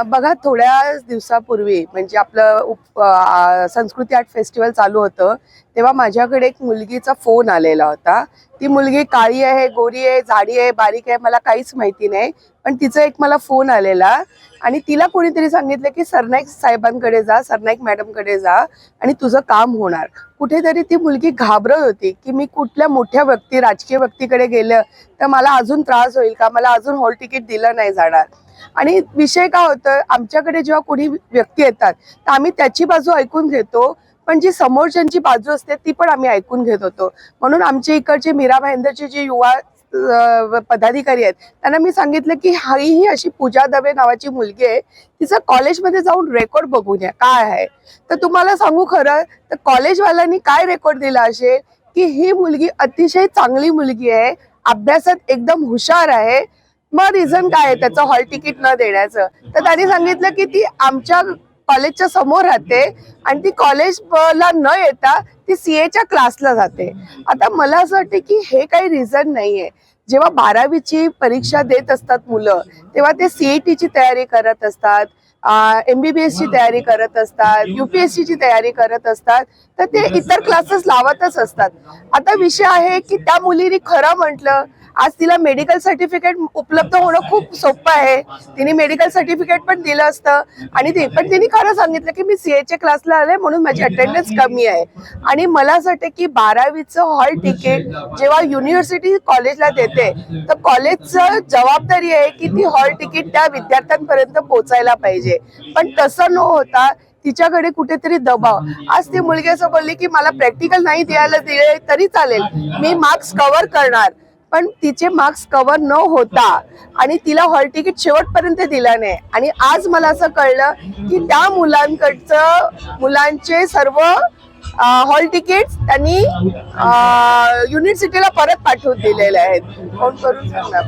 बघा, थोड्या दिवसापूर्वी म्हणजे आपलं संस्कृती आर्ट फेस्टिवल चालू होतं, तेव्हा माझ्याकडे एक मुलगीचा फोन आलेला होता. ती मुलगी काळी आहे, गोरी आहे, जाडी आहे, बारीक आहे, मला काहीच माहिती नाही. पण तिचा एक मला फोन आलेला आणि तिला कोणीतरी सांगितलं की सरनाईक साहेबांकडे जा, सरनाईक मॅडमकडे जा आणि तुझं काम होणार. कुठेतरी ती मुलगी घाबरत होती की मी कुठल्या मोठ्या व्यक्ती, राजकीय व्यक्तीकडे गेलं तर मला अजून त्रास होईल का, मला अजून हॉल तिकीट दिलं नाही जाणार. आणि विषय काय होतं, आमच्याकडे जेव्हा कोणी व्यक्ती येतात तर आम्ही त्याची बाजू ऐकून घेतो, पण जी समोरच्यांची बाजू असते ती पण आम्ही ऐकून घेत होतो. म्हणून आमच्या इकडचे मीरा भाईंदरचे जे युवा पदाधिकारी आहेत त्यांना मी सांगितलं की ही अशी पूजा दवे नावाची मुलगी आहे, तिचं कॉलेजमध्ये जाऊन रेकॉर्ड बघून या काय आहे. तर तुम्हाला सांगू खरं तर कॉलेजवाल्यांनी काय रेकॉर्ड दिला असेल की ही मुलगी अतिशय चांगली मुलगी आहे, अभ्यासात एकदम हुशार आहे, मग रिझन काय आहे त्याचं हॉल तिकीट न देण्याचं. तर त्यांनी सांगितलं की ती आमच्या कॉलेजच्या समोर राहते आणि ती कॉलेजला न येता ती सीएच्या क्लासला जाते. आता मला असं वाटतं की हे काही रिझन नाहीये. जेव्हा 12वीची परीक्षा देत असतात मुलं तेव्हा ते सीईटीची तयारी करत असतात, MBBS ची तयारी करत असतात, UPSC ची तयारी करत असतात, तर ते इतर क्लासेस लावतच असतात. आता विषय आहे की त्या मुलीने खरं म्हटलं, आज तिला मेडिकल सर्टिफिकेट उपलब्ध होणं खूप सोपं आहे, तिने मेडिकल सर्टिफिकेट पण दिलं असतं आणि ते पण तिने खरं सांगितलं की मी सीएच्या क्लासला आले म्हणून माझी अटेंडन्स कमी आहे. आणि मला असं वाटतं की 12वीचं हॉल तिकीट जेव्हा युनिव्हर्सिटी कॉलेजला देते तर कॉलेजचं जबाबदारी आहे की ती हॉल तिकीट त्या विद्यार्थ्यांपर्यंत पोहोचायला पाहिजे. पण तसं न होता तिच्याकडे कुठेतरी दबाव. आज ती मुलगी असं बोलली की मला प्रॅक्टिकल नाही द्यायला दिले तरी चालेल, मी मार्क्स कव्हर करणार, पण तिचे मार्क्स कव्हर न होता आणि तिला हॉल तिकीट शेवटपर्यंत दिलं नाही. आणि आज मला असं कळलं की त्या मुलांचे सर्व हॉल तिकीट त्यांनी युनिव्हर्सिटीला परत पाठवून दिलेले आहेत. फोन करून सांगणार.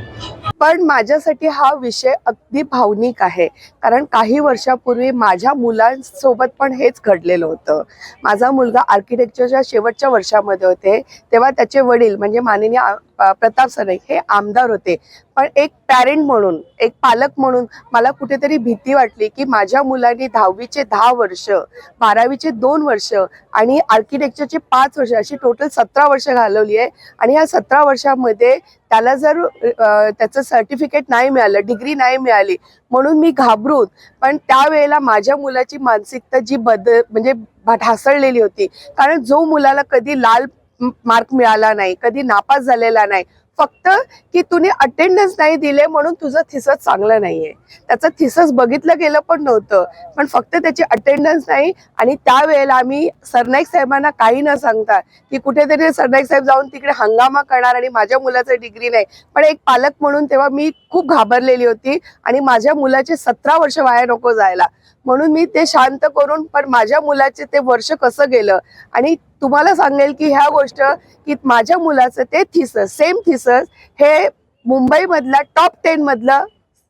पण माझ्यासाठी हा विषय अगदी भावनिक आहे, कारण काही वर्षापूर्वी माझ्या मुलांसोबत पण हेच घडलेलं होतं. माझा मुलगा आर्किटेक्चरच्या शेवटच्या वर्षामध्ये होते तेव्हा त्याचे वडील म्हणजे माननीय प्रताप सरनाईक हे आमदार होते. पण एक पॅरेंट म्हणून, एक पालक म्हणून मला कुठेतरी भीती वाटली की माझ्या मुलांनी 10वीचे 10 वर्ष, 12वीचे 2 वर्ष आणि आर्किटेक्चरचे 5 वर्ष अशी टोटल 17 वर्ष घालवली आहे. आणि ह्या 17 वर्षामध्ये त्याला जर त्याचं सर्टिफिकेट नाही मिळालं, डिग्री नाही मिळाली म्हणून मी घाबरून, पण त्यावेळेला माझ्या मुलाची मानसिकता जी म्हणजे ढासळलेली होती. कारण जो मुलाला कधी लाल मार्क मिळाला नाही, कधी नापास झालेला नाही, फक्त की तुम्ही अटेंडन्स नाही दिले म्हणून तुझं थिसस चांगलं नाहीये, त्याचं थिसस बघितलं गेलं पण नव्हतं, पण फक्त त्याची अटेंडन्स नाही. आणि त्यावेळेला आम्ही सरनाईक साहेबांना काही न सांगता की कुठेतरी सरनाईक साहेब जाऊन तिकडे हंगामा करणार आणि माझ्या मुलाचं डिग्री नाही. पण एक पालक म्हणून तेव्हा मी खूप घाबरलेली होती आणि माझ्या मुलाचे 17 वर्ष वाया नको जायला म्हणून मी ते शांत करून, पण माझ्या मुलाचे ते वर्ष कसं गेलं. आणि तुम्हाला सांगेल की ह्या गोष्ट की माझ्या मुलाचं ते थिसस, सेम थिसस हे मुंबईमधल्या टॉप 10 मधलं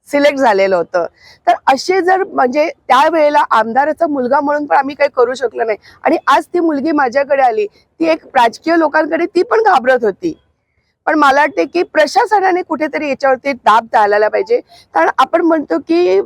सिलेक्ट झालेलं होतं. तर असे जर म्हणजे त्यावेळेला आमदाराचा मुलगा म्हणून पण आम्ही काही करू शकलो नाही. आणि आज ती मुलगी माझ्याकडे आली, ती एक राजकीय लोकांकडे ती पण घाबरत होती. पण मला वाटते की प्रशासनाने कुठेतरी याच्यावरती दाब घालायला पाहिजे. कारण आपण म्हणतो की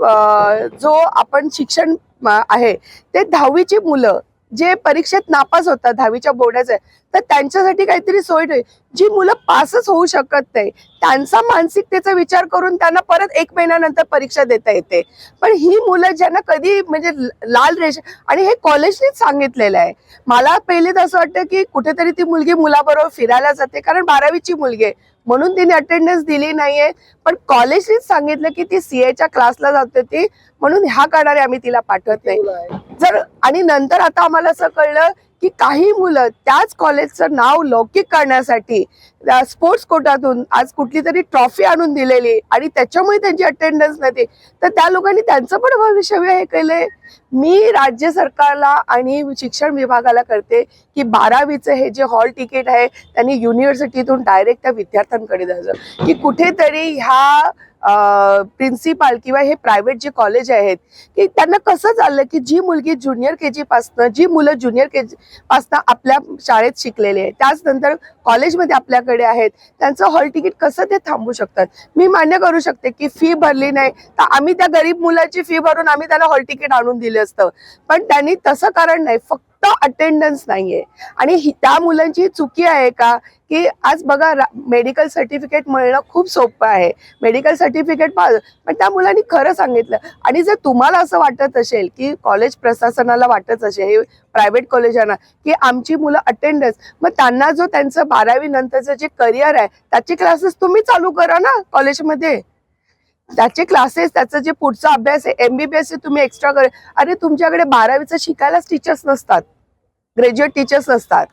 जो आपण शिक्षण आहे ते 10वीची मुलं जे परीक्षेत नापास होतात 10वीच्या बोर्डाचे, तर त्यांच्यासाठी काहीतरी सोय नाही. जी मुलं पासच होऊ शकत नाही त्यांचा मानसिकतेचा विचार करून त्यांना परत 1 महिन्यानंतर परीक्षा देता येते. पण ही मुलं ज्यांना कधी म्हणजे लाल रेषा, आणि हे कॉलेजनेच सांगितलेलं आहे. मला पहिले तर असं वाटतं की कुठेतरी ती मुलगी मुलाबरोबर फिरायला जाते कारण 12वीची मुलगी आहे म्हणून तिने अटेंडन्स दिली नाहीये. पण कॉलेजनेच सांगितलं की ती सीएच्या क्लासला जाते ती, म्हणून ह्या कारणाने आम्ही तिला पाठवत नाही. जर आणि नंतर आता आम्हाला असं कळलं की काही मुलं त्याच कॉलेजचं नाव लौकिक करण्यासाठी स्पोर्ट्स कोटातून आज कुठली तरी ट्रॉफी आणून दिलेली आणि त्याच्यामुळे त्यांची अटेंडन्स नव्हती, तर त्या लोकांनी त्यांचं पण भविष्य हे केलंय. मी राज्य सरकारला आणि शिक्षण विभागाला करते की 12वीचं हे जे हॉल तिकीट आहे त्यांनी युनिव्हर्सिटीतून डायरेक्ट त्या विद्यार्थ्यांकडे द्यायचं, की कुठेतरी ह्या प्रिन्सिपाल किंवा हे प्रायव्हेट जे कॉलेज आहेत की त्यांना कसं चाललं की जी मुलगी ज्युनियर KG पासनं, जी मुलं ज्युनियर KG पासनं आपल्या शाळेत शिकलेले आहेत, त्याच नंतर कॉलेजमध्ये आपल्याकडे आहेत, त्यांचं हॉल तिकीट कसं ते थांबू शकतात. मी मान्य करू शकते की फी भरली नाही तर आम्ही त्या गरीब मुलाची फी भरून आम्ही त्याला हॉल तिकीट आणून दिलं असतं, पण त्यांनी तसं कारण नाही, फक्त अटेंडन्स नाहीये. आणि त्या मुलांची चुकी आहे का की आज बघा मेडिकल सर्टिफिकेट मिळणं खूप सोपं आहे, मेडिकल सर्टिफिकेट पण त्या मुलांनी खरं सांगितलं. आणि जर तुम्हाला असं वाटत असेल की कॉलेज प्रशासनाला वाटत असेल, हे प्रायव्हेट कॉलेजांना, की आमची मुलं अटेंडन्स, मग त्यांना जो त्यांचं 12वी नंतरचं जे करिअर आहे त्याचे क्लासेस तुम्ही चालू करा ना कॉलेजमध्ये. त्याचे क्लासेस, त्याचं जे पुढचा अभ्यास आहे MBBS तुम्ही एक्स्ट्रा कर. अरे तुमच्याकडे 12वीचं शिकायलाच टीचर्स नसतात, ग्रॅज्युएट टीचर्स नसतात,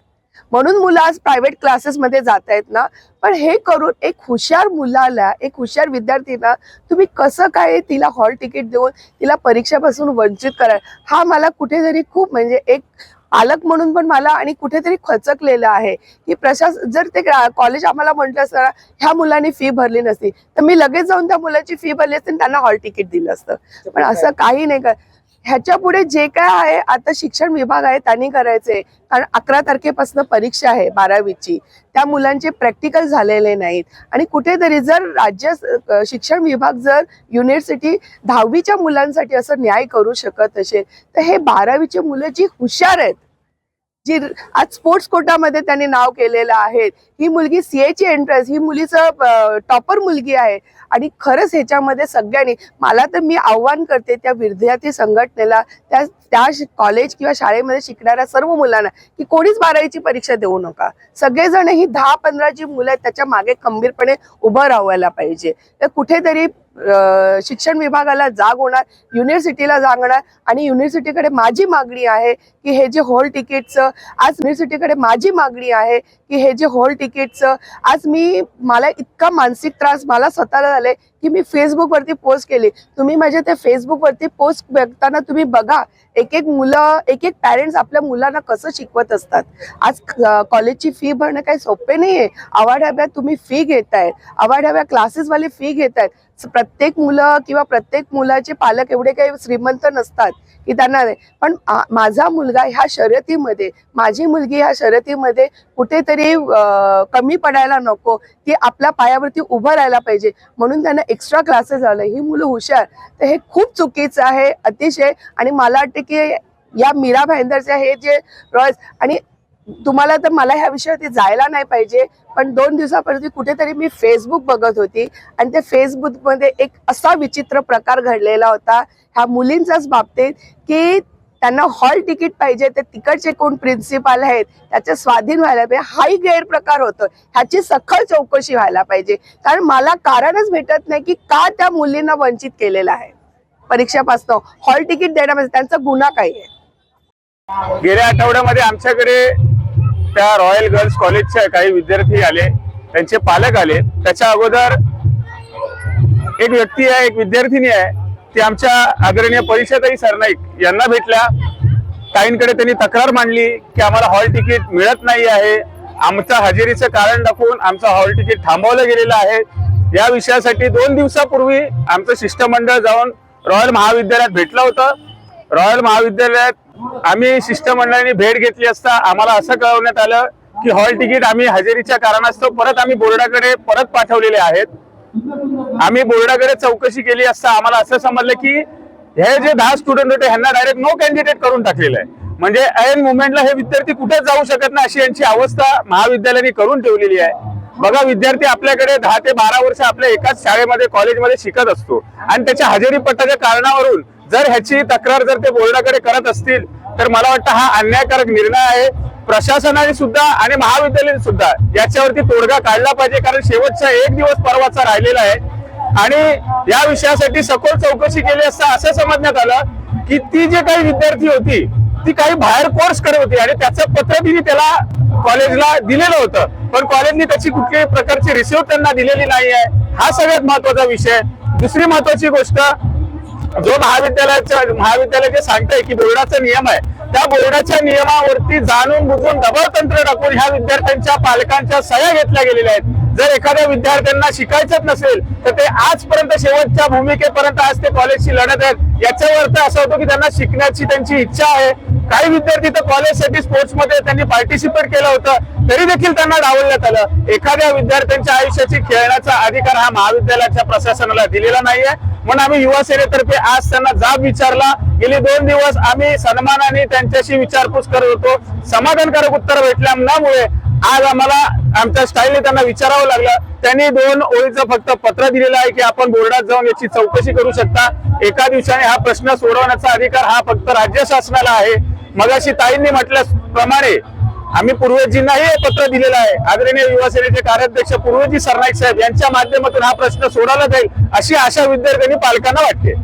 म्हणून मुलं आज प्रायव्हेट क्लासेसमध्ये जात आहेत ना. पण हे करून एक हुशार मुलाला, एक हुशार विद्यार्थीला तुम्ही कसं काय तिला हॉल तिकीट देऊन तिला परीक्षेपासून वंचित करा, हा मला कुठेतरी खूप म्हणजे एक पालक म्हणून पण मला आणि कुठेतरी खचकलेलं आहे की जर ते कॉलेज आम्हाला म्हटलं असतं ह्या मुलांनी फी भरली नसती तर मी लगेच जाऊन त्या मुलाची फी भरली असती आणि त्यांना हॉल तिकीट दिलं असतं. पण असं काही नाही. ह्याच्या पुढे जे काय आहे आता शिक्षण विभाग आहे त्यांनी करायचंय, कारण 11 तारखेपासून परीक्षा आहे 12वीची, त्या मुलांचे प्रॅक्टिकल झालेले नाहीत. आणि कुठेतरी जर राज्य शिक्षण विभाग जर युनिव्हर्सिटी 10वीच्या मुलांसाठी असं न्याय करू शकत असेल तर हे 12वीचे मुलं जी हुशार आहेत, जी आज स्पोर्ट्स कोटामध्ये त्यांनी नाव केलेलं आहे, ही मुलगी CAची एंट्रन्स, ही मुलीचं टॉपर मुलगी आहे. आणि खरंच ह्याच्यामध्ये सगळ्यांनी, मला तर मी आव्हान करते त्या विद्यार्थी संघटनेला, त्या कॉलेज किंवा शाळेमध्ये शिकणाऱ्या सर्व मुलांना की कोणीच 12वीची परीक्षा देऊ नका. सगळेजण ही 10-15 जी मुलं आहेत त्याच्या मागे खंबीरपणे उभं राहायला पाहिजे. तर कुठेतरी शिक्षण विभागाला जाग होणार, युनिव्हर्सिटीला जागणार. आणि युनिव्हर्सिटीकडे माझी मागणी आहे की हे जे हॉल तिकीटचं, आज युनिव्हर्सिटीकडे माझी मागणी आहे की हे जे हॉल तिकीटचं, आज मला इतका मानसिक त्रास मला स्वतःला झाले की मी फेसबुकवरती पोस्ट केली. तुम्ही माझ्या त्या फेसबुकवरती पोस्ट बघताना तुम्ही बघा, एक एक पॅरेंट्स आपल्या मुलांना कसं शिकवत असतात. आज कॉलेजची फी भरणं काही सोपे नाहीये. आवाढव्यात तुम्ही फी घेताय, आवाढव्या क्लासेसवाले फी घेतायत. प्रत्येक मुलं किंवा प्रत्येक मुलाचे पालक एवढे काही श्रीमंत नसतात की त्यांना नाही. पण माझा मुलगा ह्या शर्यतीमध्ये, माझी मुलगी ह्या शर्यतीमध्ये कुठेतरी कमी पडायला नको, ती आपल्या पायावरती उभं राहायला पाहिजे, म्हणून त्यांना एक्स्ट्रा क्लासेस झाले. ही मुलं हुशार, तर हे खूप चुकीचं आहे अतिशय. आणि मला वाटते की या मीरा भाईंदरचे हे जे रॉयल्स, आणि तुम्हाला तर मला ह्या विषयावरती जायला नाही पाहिजे, पण 2 दिवसापूर्वी कुठेतरी मी फेसबुक बघत होती आणि त्या फेसबुकमध्ये एक असा विचित्र प्रकार घडलेला होता ह्या मुलींच्याच बाबतीत की त्यांना हॉल तिकीट पाहिजे, ते तिकडचे कोण प्रिन्सिपाल आहेत त्याचे स्वाधीन व्हायला पाहिजे. हाही गैरप्रकार होतो, ह्याची सखोल चौकशी व्हायला पाहिजे. कारण मला कारणच भेटत नाही की का त्या मुलींना वंचित केलेलं आहे परीक्षेपासून. हॉल तिकीट देण्यामध्ये त्यांचा गुन्हा काय आहे? गेल्या आठवड्यामध्ये आमच्याकडे त्या रॉयल गर्ल्स कॉलेजचे काही विद्यार्थी आले, त्यांचे पालक आले. त्याच्या अगोदर एक व्यक्ती आहे, एक विद्यार्थिनी आहे, ती आमच्या आदरणीय परिषदताई सरनाईक यांना भेटल्या. ताईंकडे त्यांनी तक्रार मांडली की आम्हाला हॉल तिकीट मिळत नाही आहे, आमच्या हजेरीचं कारण दाखवून आमचं हॉल तिकीट थांबवलं गेलेलं आहे. या विषयासाठी 2 दिवसापूर्वी आमचं शिष्टमंडळ जाऊन रॉयल महाविद्यालयात भेटलं होतं. रॉयल महाविद्यालयात आम्ही शिष्टमंडळाने भेट घेतली असता आम्हाला असं कळवण्यात आलं की हॉल तिकीट आम्ही हजेरीच्या कारणास्तव परत आम्ही बोर्डाकडे परत पाठवलेले आहेत. आम्ही बोर्डाकडे चौकशी केली असता आम्हाला असं समजलं की हे जे 10 स्टुडंट होते ह्यांना डायरेक्ट नो कॅन्डिडेट करून टाकलेलं आहे. म्हणजे ऐन मुवमेंटला हे विद्यार्थी कुठेच जाऊ शकत नाही अशी यांची अवस्था महाविद्यालयाने करून ठेवलेली आहे. बघा, विद्यार्थी आपल्याकडे 10 ते 12 वर्ष आपल्या एकाच शाळेमध्ये कॉलेजमध्ये शिकत असतो आणि त्याच्या हजेरी पट्टाच्या कारणावरून जर ह्याची तक्रार जर ते बोर्डाकडे करत असतील तर मला वाटतं हा अन्यायकारक निर्णय आहे. प्रशासनाने सुद्धा आणि महाविद्यालयाने सुद्धा याच्यावरती तोडगा काढला पाहिजे, कारण शेवटचा 1 दिवस परवाचा राहिलेला आहे. आणि या विषयासाठी सखोल चौकशी केली असता असं समजण्यात आलं की ती जे काही विद्यार्थी होती ती काही बाहेर कोर्स करत होती आणि त्याचं पत्र तिने त्याला कॉलेजला दिलेलं होतं, पण कॉलेजने त्याची कुठल्याही प्रकारची रिसिव्ह त्यांना दिलेली नाही आहे. हा सगळ्यात महत्वाचा विषय. दुसरी महत्वाची गोष्ट, जो महाविद्यालय जे सांगतंय की बोर्डाचा नियम आहे, त्या बोर्डाच्या नियमावरती जाणून बुजून दबाव तंत्र टाकून ह्या विद्यार्थ्यांच्या पालकांच्या सह्या घेतल्या गेलेल्या आहेत. जर एखाद्या विद्यार्थ्यांना शिकायचंच नसेल तर ते आजपर्यंत शेवटच्या भूमिकेपर्यंत आज ते कॉलेजची लढत आहेत, याच्यावर अर्थ असा होतो की त्यांना शिकण्याची त्यांची इच्छा आहे. काही विद्यार्थी तर कॉलेजसाठी स्पोर्ट्समध्ये त्यांनी पार्टिसिपेट केलं होतं, तरी देखील त्यांना डावलण्यात आलं. एखाद्या विद्यार्थ्यांच्या आयुष्याची खेळण्याचा अधिकार हा महाविद्यालयाच्या प्रशासनाला दिलेला नाहीये. म्हणून आम्ही युवा सेनेतर्फे आज त्यांना जाब विचारला. गेली 2 दिवस आम्ही सन्मानाने त्यांच्याशी विचारपूस करत होतो. समाधानकारक उत्तर भेटल्यामुळे आज आम्हाला आमच्या स्टाईलने त्यांना विचारावं लागलं. त्यांनी 2 ओळीचं फक्त पत्र दिलेलं आहे की आपण बोर्डात जाऊन याची चौकशी करू शकता. एका दिवसाने हा प्रश्न सोडवण्याचा अधिकार हा फक्त राज्य शासनाला आहे. मगाशी ताईंनी म्हटल्याप्रमाणे आम्ही पूर्वजींनाही हे पत्र दिलेलं आहे. आदरणीय युवा सेनेचे कार्याध्यक्ष पूर्वजी सरनाईक साहेब यांच्या माध्यमातून हा प्रश्न सोडवला जाईल अशी आशा विद्यार्थ्यांनी पालकांना वाटते.